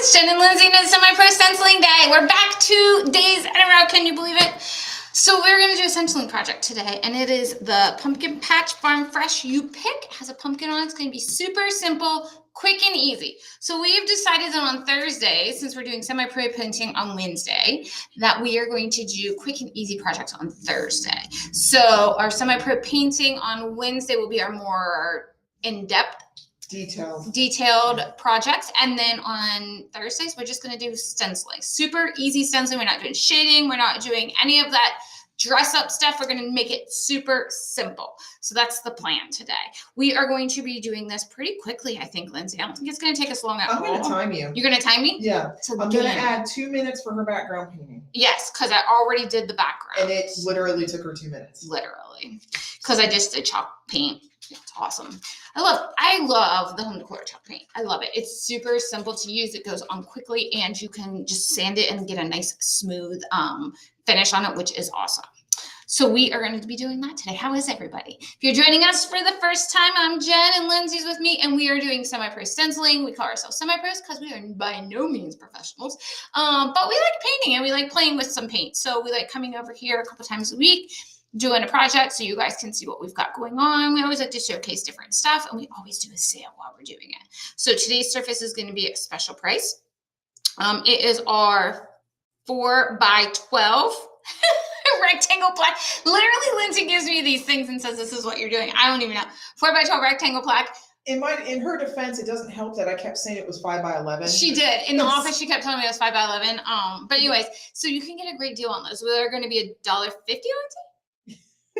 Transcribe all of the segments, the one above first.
it's Jen and Lindsey, and it's Semi-Pro Stenciling Day. We're back 2 days in a row. Can you believe it? So we're going to do a stenciling project today, and it is the Pumpkin Patch Farm Fresh You Pick. It has a pumpkin on it. It's going to be super simple, quick and easy. So we've decided that on Thursday, since we're doing semi-pro painting on Wednesday, that we are going to do quick and easy projects on Thursday. So our semi-pro painting on Wednesday will be our more in-depth detailed projects, and then on Thursdays we're just going to do stenciling, super easy stenciling. We're not doing shading, we're not doing any of that dress up stuff. We're going to make it super simple. So that's the plan today. We are going to be doing this pretty quickly, I think, Lindsey. I don't think it's going to take us long at all. I'm going to time you. You're going to time me? Yeah. I'm going to add 2 minutes for her background painting. Yes, because I already did the background. And it literally took her 2 minutes. Literally. Because I just did chalk paint. It's awesome. I love the home decor chalk paint. I love it. It's super simple to use. It goes on quickly, and you can just sand it and get a nice smooth finish on it, which is awesome. So we are going to be doing that today. How is everybody? If you're joining us for the first time, I'm Jen, and Lindsey's with me, and we are doing semi-pro stenciling. We call ourselves semi-pros because we are by no means professionals, but we like painting and we like playing with some paint. So we like coming over here a couple times a week, doing a project so you guys can see what we've got going on. We always like to showcase different stuff, and we always do a sale while we're doing it. So today's surface is going to be a special price. It is our 4x12 rectangle plaque. Literally, Lindsey gives me these things and says, this is what you're doing. I don't even know. 4x12 rectangle plaque. In her defense, it doesn't help that I kept saying it was 5x11. She did. In the office, she kept telling me it was 5x11. But anyways, so you can get a great deal on those. They're going to be $1.50, Lindsey?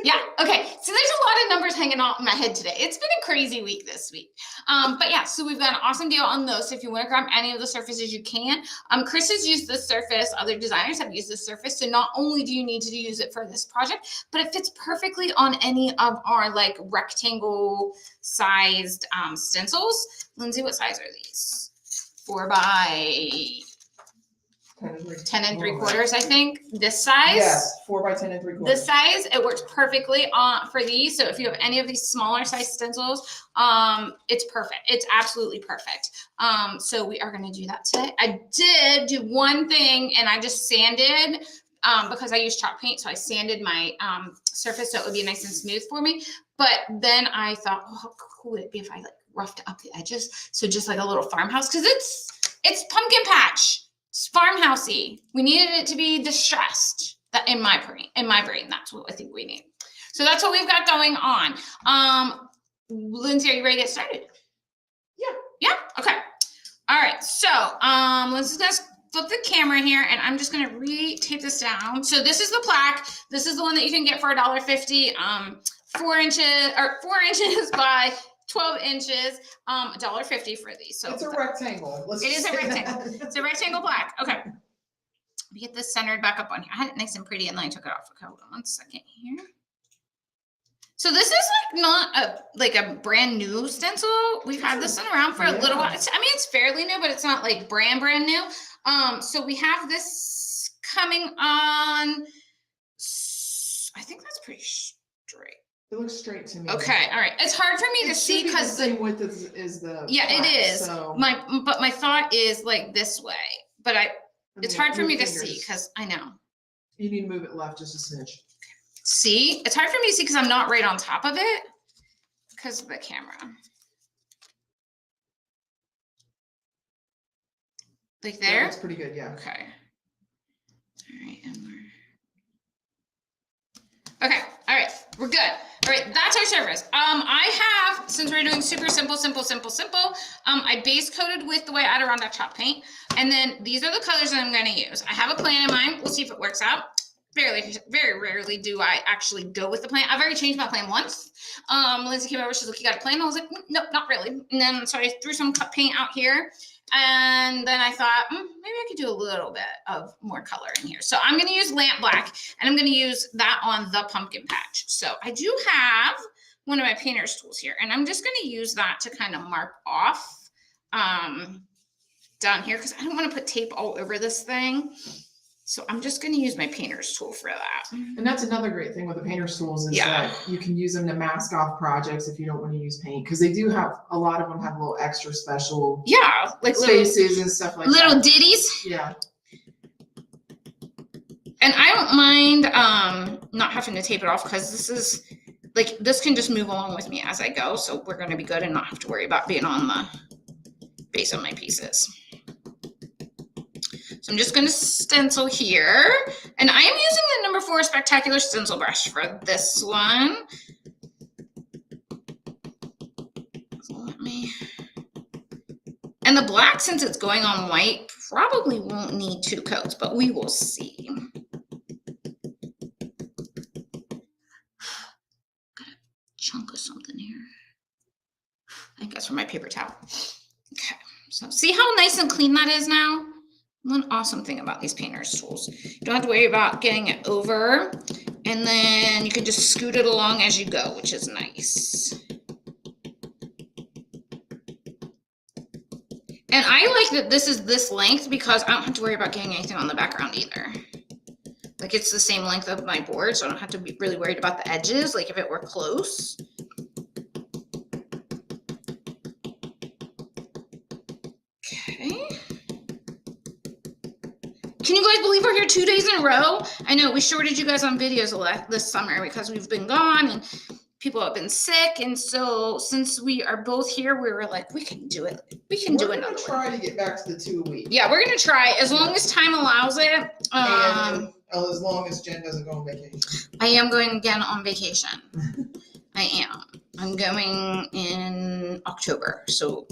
Yeah. Okay. So there's a lot of numbers hanging out in my head today. It's been a crazy week this week. But yeah, so we've got an awesome deal on those. So if you want to grab any of the surfaces, you can. Chris has used this surface. Other designers have used this surface. So not only do you need to use it for this project, but it fits perfectly on any of our like rectangle sized stencils. Lindsey, what size are these? 4x 10 and 3/4, I think. This size? Yes, 4x10 and 3/4. This size, it works perfectly for these. So if you have any of these smaller size stencils, it's perfect. It's absolutely perfect. So we are going to do that today. I did do one thing, and I just sanded because I use chalk paint. So I sanded my surface so it would be nice and smooth for me. But then I thought, oh, how cool would it be if I like roughed up the edges? So just like a little farmhouse, because it's pumpkin patch. It's farmhousey. We needed it to be distressed. That in my brain, that's what I think we need. So that's what we've got going on. Lindsey, are you ready to get started? Yeah. Yeah. Okay. All right. So Lindsey's gonna flip the camera here, and I'm just gonna re-tape this down. So this is the plaque. This is the one that you can get for $1.50. 4 inches by 12 inches, $1.50 for these. So it's a rectangle. It is a rectangle. It's a rectangle plaque. Okay. Let me get this centered back up on here. I had it nice and pretty, and then I took it off. Okay, hold on 1 second here. So this is like not a brand new stencil. We've had this one around for a little while. It's fairly new, but it's not like brand new. So we have this coming on. I think that's pretty straight. It looks straight to me. Okay, all right. It's hard for me to see because the same width is the it is. So. My thought is like this way, but it's hard for me to see because I know. You need to move it left just a smidge. See, it's hard for me to see because I'm not right on top of it because of the camera. Like there? That's pretty good, yeah. Okay. All right, and okay, all right, we're good. All right, that's our surface. I have, since we're doing super simple, I base coated with the white Adirondack chalk paint, and then these are the colors that I'm going to use. I have a plan in mind. We'll see if it works out. Very rarely do I actually go with the plan. I've already changed my plan once. Lindsey came over, she's like, you got a plan? I was like, nope, not really. And then, so I threw some cut paint out here. And then I thought, maybe I could do a little bit of more color in here. So I'm going to use lamp black, and I'm going to use that on the pumpkin patch. So I do have one of my painter's tools here, and I'm just going to use that to kind of mark off down here because I don't want to put tape all over this thing. So I'm just going to use my painter's tool for that. And that's another great thing with the painter's tools is that you can use them to mask off projects if you don't want to use paint. Because they do have, a lot of them have little extra special like spaces and stuff like little that. ditties. Yeah. And I don't mind not having to tape it off because this is, like, this can just move along with me as I go. So we're going to be good and not have to worry about being on the base of my pieces. So I'm just going to stencil here. And I am using the number 4 Spectacular Stencil brush for this one. So let me... And the black, since it's going on white, probably won't need 2 coats, but we will see. Got a chunk of something here. I think that's for my paper towel. Okay, so see how nice and clean that is now? One awesome thing about these painter's tools. You don't have to worry about getting it over, and then you can just scoot it along as you go, which is nice. And I like that this is this length because I don't have to worry about getting anything on the background either. Like, it's the same length of my board, so I don't have to be really worried about the edges, like if it were close. Okay. Can you guys believe we're here 2 days in a row? I know we shorted you guys on videos a lot this summer because we've been gone and people have been sick. And so since we are both here, we were like, we can do it. We can do another one. We're going to try to get back to the 2 a week. Yeah, we're going to try as long as time allows it. And as long as Jen doesn't go on vacation. I am going again on vacation. I am. I'm going in October. So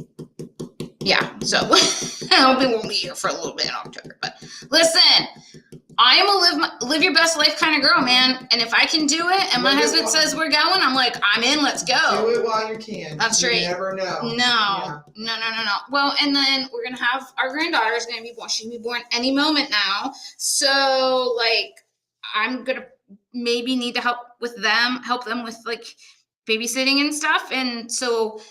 yeah, so I hope we won't be here for a little bit in October. But listen, I am a live your best life kind of girl, man. And if I can do it, and my husband says we're going, I'm like, I'm in. Let's go. Do it while you can. That's right. You never know. No. Well, and then we're gonna have our granddaughter is gonna be born. She'll be born any moment now. So like, I'm gonna maybe need to help them with like babysitting and stuff. And so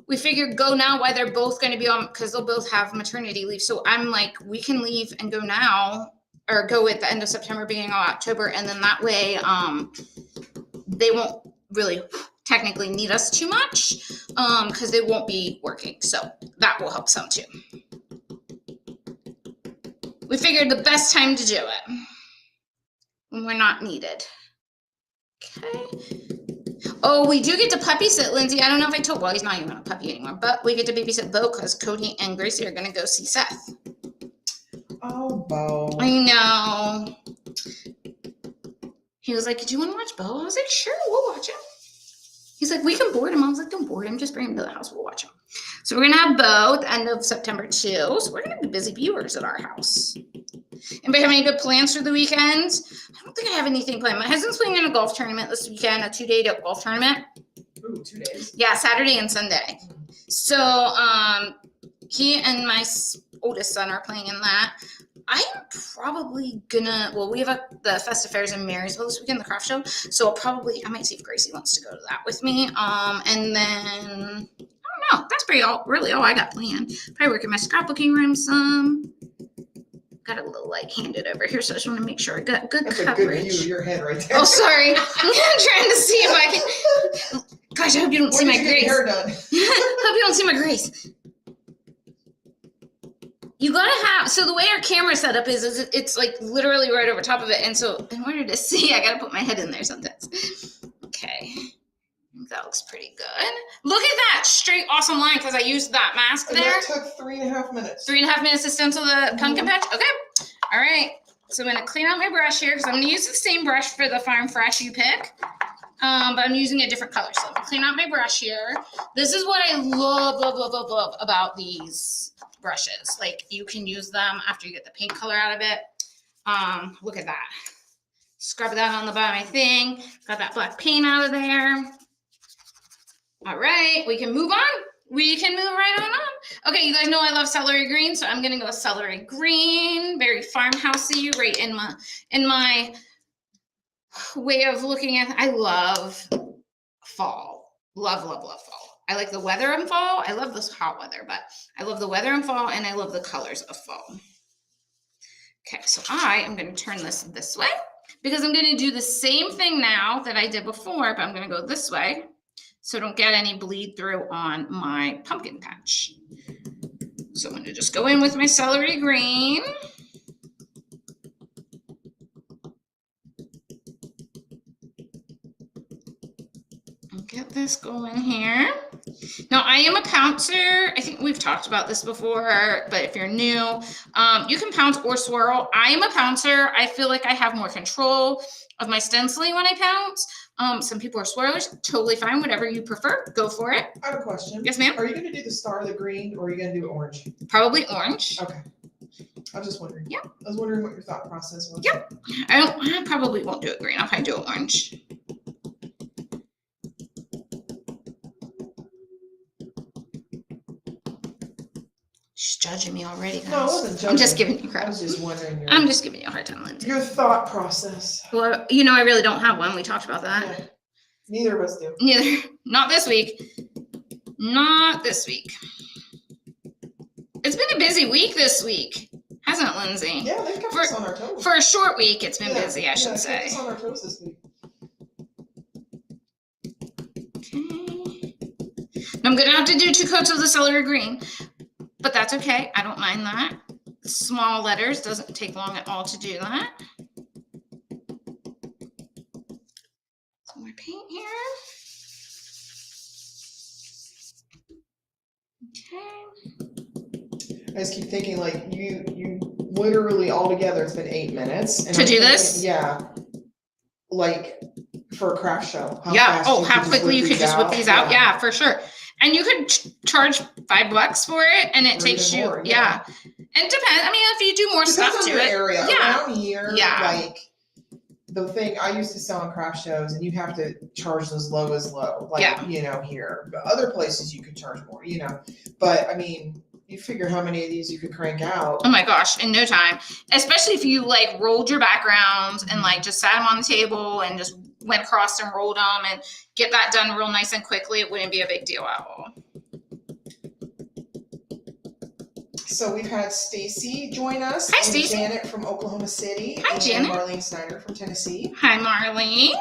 we figured go now while they're both going to be on, because they'll both have maternity leave. So I'm like, we can leave and go now, or go at the end of September, beginning of October. And then that way they won't really technically need us too much because they won't be working. So that will help some too. We figured the best time to do it when we're not needed. Okay. Oh, we do get to puppy sit Lindsay. I don't know if I told, well, he's not even a puppy anymore, but we get to babysit Bo because Cody and Gracie are going to go see Seth. Oh, Bo. I know. He was like, do you want to watch Bo? I was like, sure, we'll watch him. He's like, we can board him. I was like, don't board him. Just bring him to the house. We'll watch him. So we're going to have Bo at the end of September too. So we're going to be busy viewers at our house. Anybody have any good plans for the weekend? I don't think I have anything planned. My husband's playing in a golf tournament this weekend, a 2-day golf tournament. Ooh, 2 days. Yeah, Saturday and Sunday. So he and my oldest son are playing in that. I'm probably gonna, well, we have the Festive Fairs in Marysville this weekend, the craft show. So I might see if Gracie wants to go to that with me. And then, I don't know, that's really all I got planned. Probably work in my scrapbooking room some. Got a little light handed over here, so I just want to make sure I got good coverage. That's a good view of your head right there. Oh, sorry. I'm trying to see if I can. Gosh, I hope you don't see my grace. Hair done? Hope you don't see my grace. You gotta have, so the way our camera setup is it's like literally right over top of it. And so in order to see, I gotta put my head in there sometimes. Okay. I think that looks pretty good. Look at that straight awesome line because I used that mask and there. That took 3.5 minutes. 3.5 minutes to stencil the pumpkin patch. Okay. All right. So I'm going to clean out my brush here because I'm going to use the same brush for the Farm Fresh you pick. But I'm using a different color. So I'm going to clean out my brush here. This is what I love about these brushes. Like, you can use them after you get the paint color out of it. Look at that. Scrub that on the bottom of my thing. Got that black paint out of there. All right, we can move on. We can move right on. Okay, you guys know I love celery green, so I'm gonna go celery green, very farmhousey, right in my way of looking at. I love fall. Love fall. I like the weather in fall. I love this hot weather, but I love the weather in fall, and I love the colors of fall. Okay, so I am going to turn this way because I'm going to do the same thing now that I did before, but I'm going to go this way so I don't get any bleed through on my pumpkin patch. So I'm going to just go in with my celery green. And get this going here. Now, I am a pouncer. I think we've talked about this before, but if you're new, you can pounce or swirl. I am a pouncer. I feel like I have more control of my stenciling when I pounce. Some people are swirlers. Totally fine. Whatever you prefer, go for it. I have a question. Yes, ma'am. Are you going to do the star of the green or are you going to do orange? Probably orange. Okay. I was just wondering. Yeah. I was wondering what your thought process was. Yep. I probably won't do it green. I'll probably do it orange. She's judging me already, guys. No, I wasn't judging. I'm just giving you crap. I was just wondering. I'm just giving you a hard time, Lindsay. Your thought process. Well, you know, I really don't have one. We talked about that. Yeah. Neither of us do. Neither. Not this week. Not this week. It's been a busy week this week, hasn't it, Lindsay? Yeah, they've kept us on our toes. For a short week, it's been busy, I should say. Kept us on our toes this week. Okay. I'm going to have to do 2 coats of the celery green, but that's okay. I don't mind that. Small letters doesn't take long at all to do that. Some more paint here. Okay. I just keep thinking, like, you literally altogether, it's been 8 minutes. And To I'm do thinking, this? Yeah. Like, for a craft show. How quickly you could just whip these out. Yeah, for sure. And you could charge $5 for it, and it takes you, more, yeah. And depends. I mean, if you do more stuff to it, area. Yeah. Around here, like the thing I used to sell on craft shows, and you have to charge as low, like you know, here. But other places you could charge more, you know. But I mean, you figure how many of these you could crank out. Oh my gosh, in no time. Especially if you like rolled your backgrounds and like just sat them on the table and just went across and rolled them and get that done real nice and quickly, it wouldn't be a big deal at all. So we've had Stacy join us. Hi, Stacy. Janet from Oklahoma City. Hi, Janet. And Marlene Snyder from Tennessee. Hi, Marlene.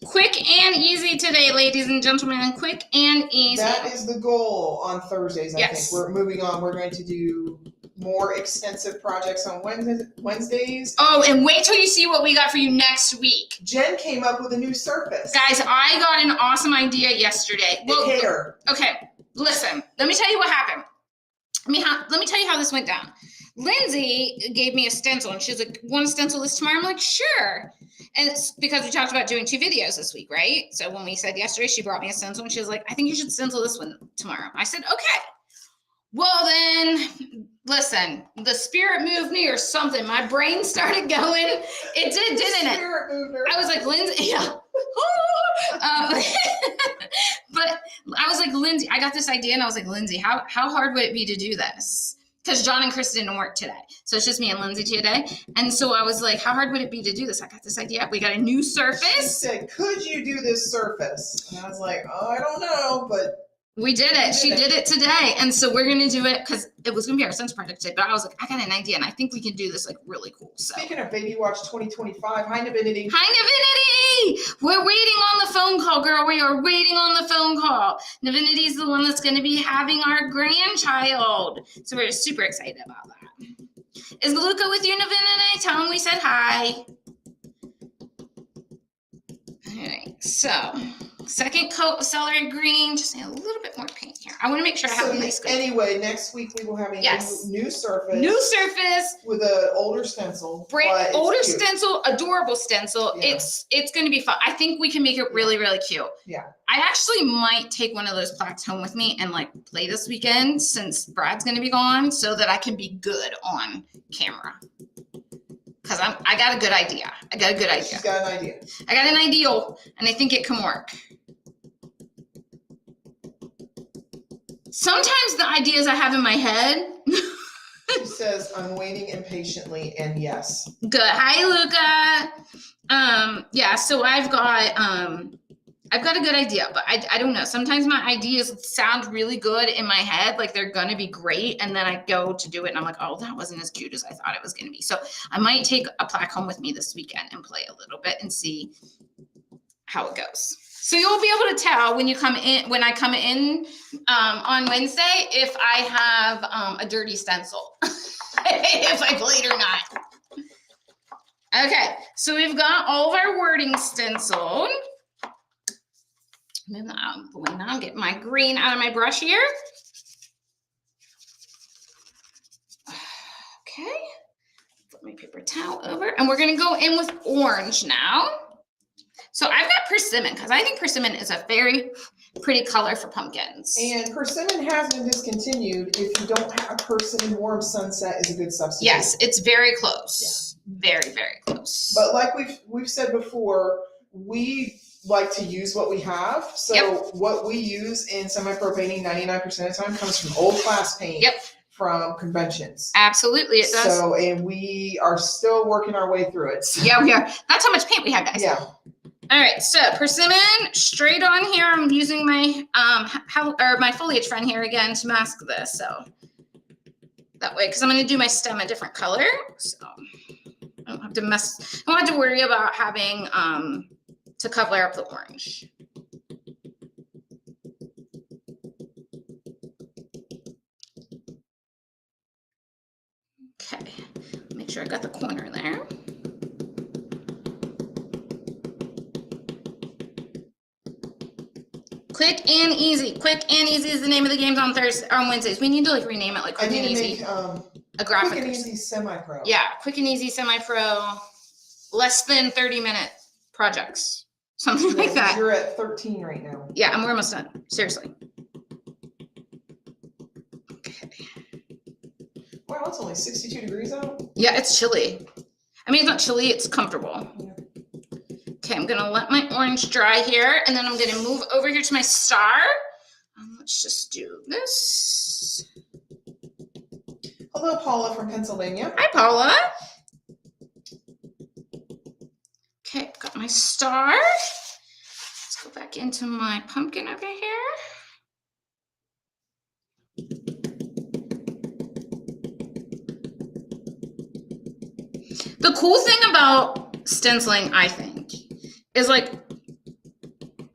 Quick and easy today, ladies and gentlemen. Quick and easy. That is the goal on Thursdays, I think. We're moving on. We're going to do more extensive projects on Wednesdays. Oh, and wait till you see what we got for you next week. Jen came up with a new surface. Guys, I got an awesome idea yesterday. Well, hair. Okay, listen. Let me tell you what happened. Let me tell you how this went down. Lindsay gave me a stencil, and she's like, "Want to stencil this tomorrow?" I'm like, "Sure." And it's because we talked about doing 2 videos this week, right? So when we said yesterday, she brought me a stencil, and she was like, "I think you should stencil this one tomorrow." I said, "Okay." Well, then, listen, the spirit moved me or something. My brain started going. It did, didn't it? Spirit moved her. I was like, Lindsay, yeah. But I was like, Lindsay, I got this idea, and I was like, Lindsay, how hard would it be to do this? Because John and Chris didn't work today. So it's just me and Lindsay today. And so I was like, how hard would it be to do this? I got this idea. We got a new surface. She said, could you do this surface? And I was like, oh, I don't know, but we did it. She did it today. And so we're going to do it because it was going to be our stencil project today. But I was like, I got an idea, and I think we can do this like really cool. So speaking of Baby Watch 2025, hi Divinity. Hi Divinity. We're waiting on the phone call, girl. We are waiting on the phone call. Divinity is the one that's going to be having our grandchild. So we're super excited about that. Is Luca with you, Divinity? Tell him we said hi. All right. So second coat of celery green. Just need a little bit more paint here. I want to make sure I have a nice coat. Anyway, next week we will have a new surface. New surface. With an older stencil. Older stencil, adorable stencil. Yeah. It's going to be fun. I think we can make it really, really cute. Yeah. I actually might take one of those plaques home with me and like play this weekend since Brad's going to be gone so that I can be good on camera. Because I got a good idea. She's got an idea. I got an ideal, and I think it can work. Sometimes the ideas I have in my head. She says, I'm waiting impatiently, and yes. Good. Hi, Luca. Yeah, so I've got I've got a good idea, but I don't know. Sometimes my ideas sound really good in my head, like they're gonna be great, and then I go to do it and I'm like, oh, that wasn't as cute as I thought it was gonna be. So I might take a plaque home with me this weekend and play a little bit and see how it goes. So you'll be able to tell when I come in on Wednesday if I have a dirty stencil, if I played or not. Okay, so we've got all of our wording stenciled. Move that out of the way now. Get my green out of my brush here. Okay, put my paper towel over, and we're gonna go in with orange now. So I've got persimmon because I think persimmon is a very pretty color for pumpkins. And persimmon has been discontinued. If you don't have persimmon, warm sunset is a good substitute. Yes, it's very close. Yeah. Very, very close. But like we've said before, we like to use what we have. So what we use in semi-pro painting 99% of the time comes from old class paint. Yep. From conventions. Absolutely, it does. So, and we are still working our way through it. So. Yeah, we are. That's how much paint we have, guys. Yeah. All right, so persimmon straight on here. I'm using my my foliage friend here again to mask this. So that way, because I'm going to do my stem a different color, so I don't have to I don't have to worry about having to cover up the orange. Okay, make sure I got the corner there. Quick and easy. Quick and easy is the name of the games on Wednesdays. We need to like rename it like Quick and Easy. Make, a graphic. Quick and Easy Semi-Pro. Yeah, Quick and Easy Semi-Pro. Less than 30-minute projects. Something like that. You're at 13 right now. Yeah, and we're almost done. Seriously. Okay. Wow, it's only 62 degrees out. Yeah, it's chilly. I mean, it's not chilly, it's comfortable. Yeah. Okay, I'm gonna let my orange dry here, and then I'm gonna move over here to my star. Let's just do this. Hello, Paula from Pennsylvania. Hi, Paula. Okay, I've got my star. Let's go back into my pumpkin over here. The cool thing about stenciling, I think, is like,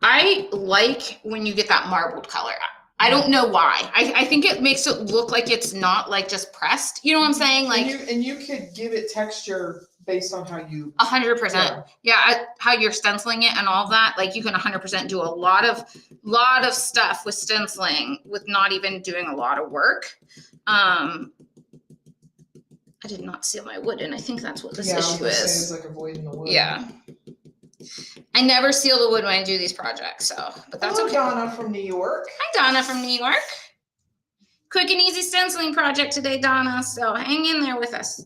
I like when you get that marbled color. I don't know why. I think it makes it look like it's not like just pressed. You know what I'm saying? Like, and you could give it texture based on how you 100%. Yeah, how you're stenciling it and all that. Like, you can 100% do a lot of stuff with stenciling with not even doing a lot of work. I did not seal my wood, and I think that's what this issue is. It's like avoiding the wood. Yeah. I never seal the wood when I do these projects, so, but that's okay. Donna from New York. Hi, Donna from New York. Quick and easy stenciling project today, Donna, so hang in there with us.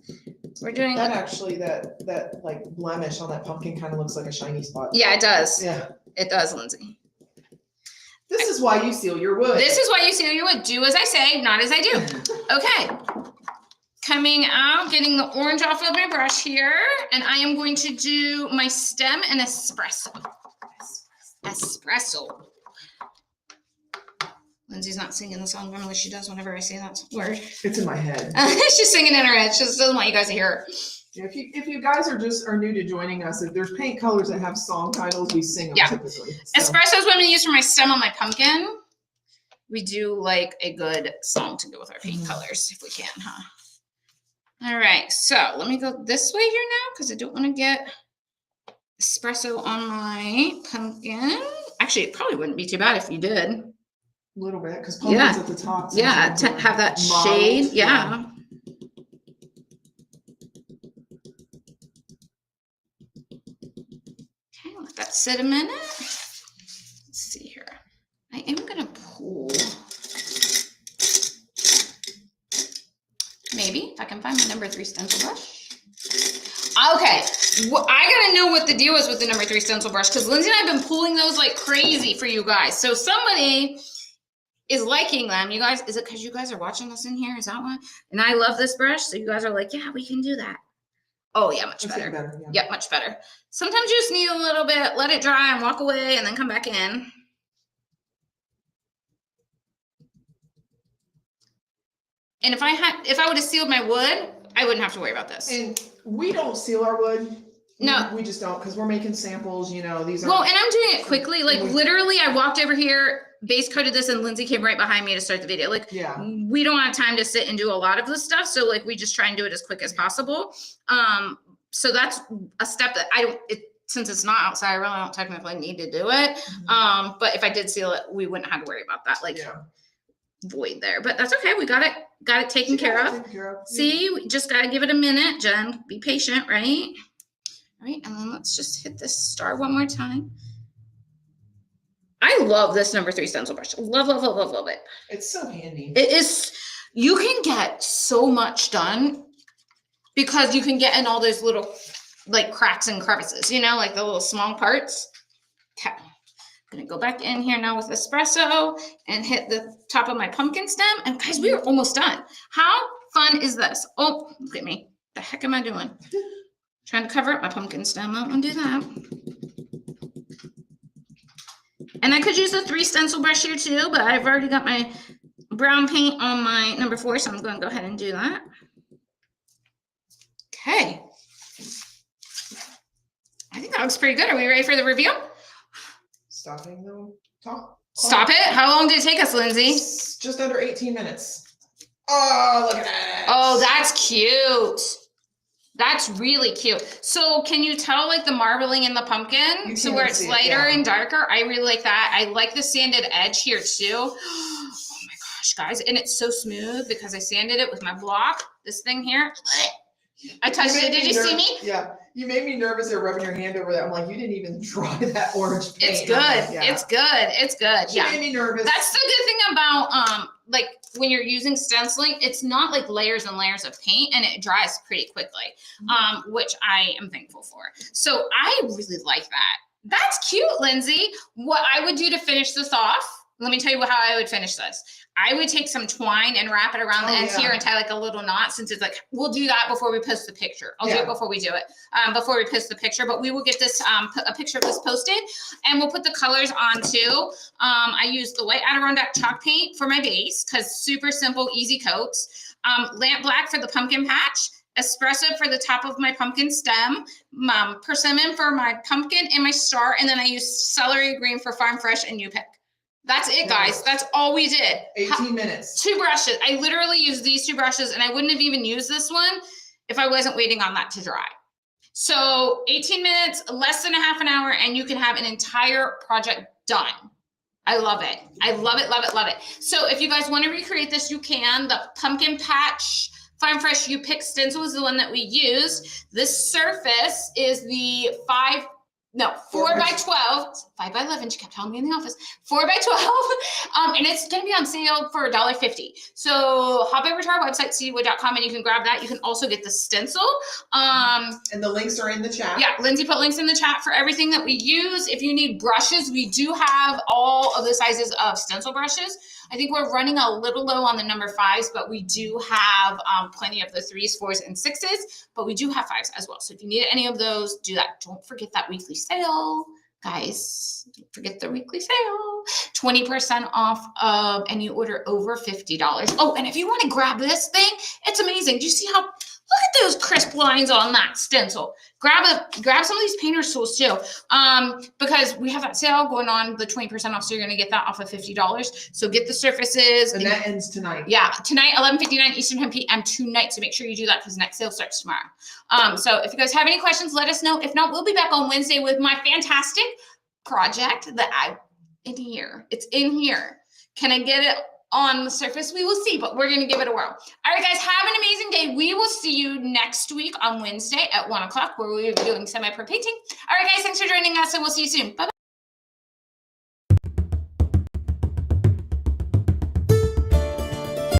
We're doing that. Actually, that like blemish on that pumpkin kind of looks like a shiny spot. Yeah, it does. Yeah. It does, Lindsay. This is why you seal your wood. This is why you seal your wood. Do as I say, not as I do. Okay. Coming out, getting the orange off of my brush here, and I am going to do my stem and espresso. Espresso. Lindsay's not singing the song normally she does whenever I say that word. It's in my head. She's singing in her head. She just doesn't want you guys to hear her. Yeah, if you guys are new to joining us, if there's paint colors that have song titles, we sing them typically. So. Espresso is what I'm going to use for my stem on my pumpkin. We do like a good song to go with our paint colors if we can, huh? All right, so let me go this way here now because I don't want to get espresso on my pumpkin. Actually, it probably wouldn't be too bad if you did. A little bit, because pumpkin's at the top. So yeah, to have that shade. Yeah. Okay, let that sit a minute. Let's see here. I am going to pull. Maybe, if I can find my number 3 stencil brush. Okay, well, I gotta know what the deal is with the number 3 stencil brush because Lindsay and I have been pulling those like crazy for you guys. So somebody is liking them. You guys, is it because you guys are watching us in here? Is that why? And I love this brush, so you guys are like, yeah, we can do that. Oh yeah, much That's better. better. Yeah. Yep, much better. Sometimes you just need a little bit, let it dry and walk away and then come back in. And if I would have sealed my wood, I wouldn't have to worry about this. And we don't seal our wood. No. We just don't, because we're making samples, you know, these are. Well, and I'm doing it quickly. Like literally I walked over here, base coated this, and Lindsay came right behind me to start the video. Like, yeah, we don't have time to sit and do a lot of this stuff. So like, we just try and do it as quick as possible. So that's a step that since it's not outside, I really don't technically need to do it. Mm-hmm. But if I did seal it, we wouldn't have to worry about that. Like, yeah. Void there, but that's okay. We got it taken care of. See, we just got to give it a minute. Jen, be patient, right? All right, and then let's just hit this star one more time. I love this number 3 stencil brush. Love, love, love, love, love it. It's so handy. It is. You can get so much done because you can get in all those little like cracks and crevices, you know, like the little small parts. Okay. I'm gonna go back in here now with espresso and hit the top of my pumpkin stem. And guys, we are almost done. How fun is this? Oh, look at me. The heck am I doing? Trying to cover up my pumpkin stem. I don't want to do that. And I could use a 3 stencil brush here too, but I've already got my brown paint on my number 4, so I'm going to go ahead and do that. Okay. I think that looks pretty good. Are we ready for the review? Stopping the top. Stop it. How long did it take us, Lindsay? Just under 18 minutes. Oh, look at that. Oh, that's cute. That's really cute. So can you tell like the marbling in the pumpkin? So where it's lighter and darker? I really like that. I like the sanded edge here too. Oh my gosh, guys. And it's so smooth because I sanded it with my block. This thing here. I touched it. Did you see me? Yeah. You made me nervous there rubbing your hand over that. I'm like, you didn't even dry that orange paint. It's good. Like, yeah. It's good. It's good. She made me nervous. That's the good thing about like when you're using stenciling, it's not like layers and layers of paint and it dries pretty quickly, which I am thankful for. So I really like that. That's cute, Lindsay. What I would do to finish this off, let me tell you how I would finish this. I would take some twine and wrap it around the ends here and tie like a little knot, since it's like, we'll do that before we post the picture. I'll do it before we do it, before we post the picture, but we will get this, a picture of this posted, and we'll put the colors on too. I use the white Adirondack chalk paint for my base, because super simple, easy coats. Lamp black for the pumpkin patch, espresso for the top of my pumpkin stem, persimmon for my pumpkin and my star, and then I use celery green for farm fresh and you pick. That's it, guys. That's all we did. 18 minutes. 2 brushes. I literally used these 2 brushes, and I wouldn't have even used this one if I wasn't waiting on that to dry. So 18 minutes, less than a half an hour, and you can have an entire project done. I love it. I love it, love it, love it. So if you guys want to recreate this, you can. The pumpkin patch Farm Fresh You Pick stencil is the one that we use. This surface is the 4x12, 5x11. She kept telling me in the office, 4x12. And it's going to be on sale for $1.50. So hop over to our website, cdwood.com, and you can grab that. You can also get the stencil. And the links are in the chat. Yeah, Lindsay put links in the chat for everything that we use. If you need brushes, we do have all of the sizes of stencil brushes. I think we're running a little low on the number 5s, but we do have plenty of the 3s, 4s, and 6s, but we do have 5s as well. So if you need any of those, do that. Don't forget that weekly sale, guys. Don't forget the weekly sale. 20% off of any order over $50. Oh, and if you want to grab this thing, it's amazing. Do you see how, look at those crisp lines on that stencil. Grab some of these painter's tools too, because we have that sale going on, the 20% off, so you're going to get that off of $50. So get the surfaces. And that ends tonight. Yeah, tonight, 11:59 Eastern 10 p.m. tonight, so make sure you do that because next sale starts tomorrow. So if you guys have any questions, let us know. If not, we'll be back on Wednesday with my fantastic project that in here. It's in here. Can I get it on the surface? We will see, but we're going to give it a whirl. All right, guys, have an amazing day. We will see you next week on Wednesday at 1 o'clock, where we'll be doing semi-pro painting. All right, guys, thanks for joining us, and we'll see you soon. Bye-bye.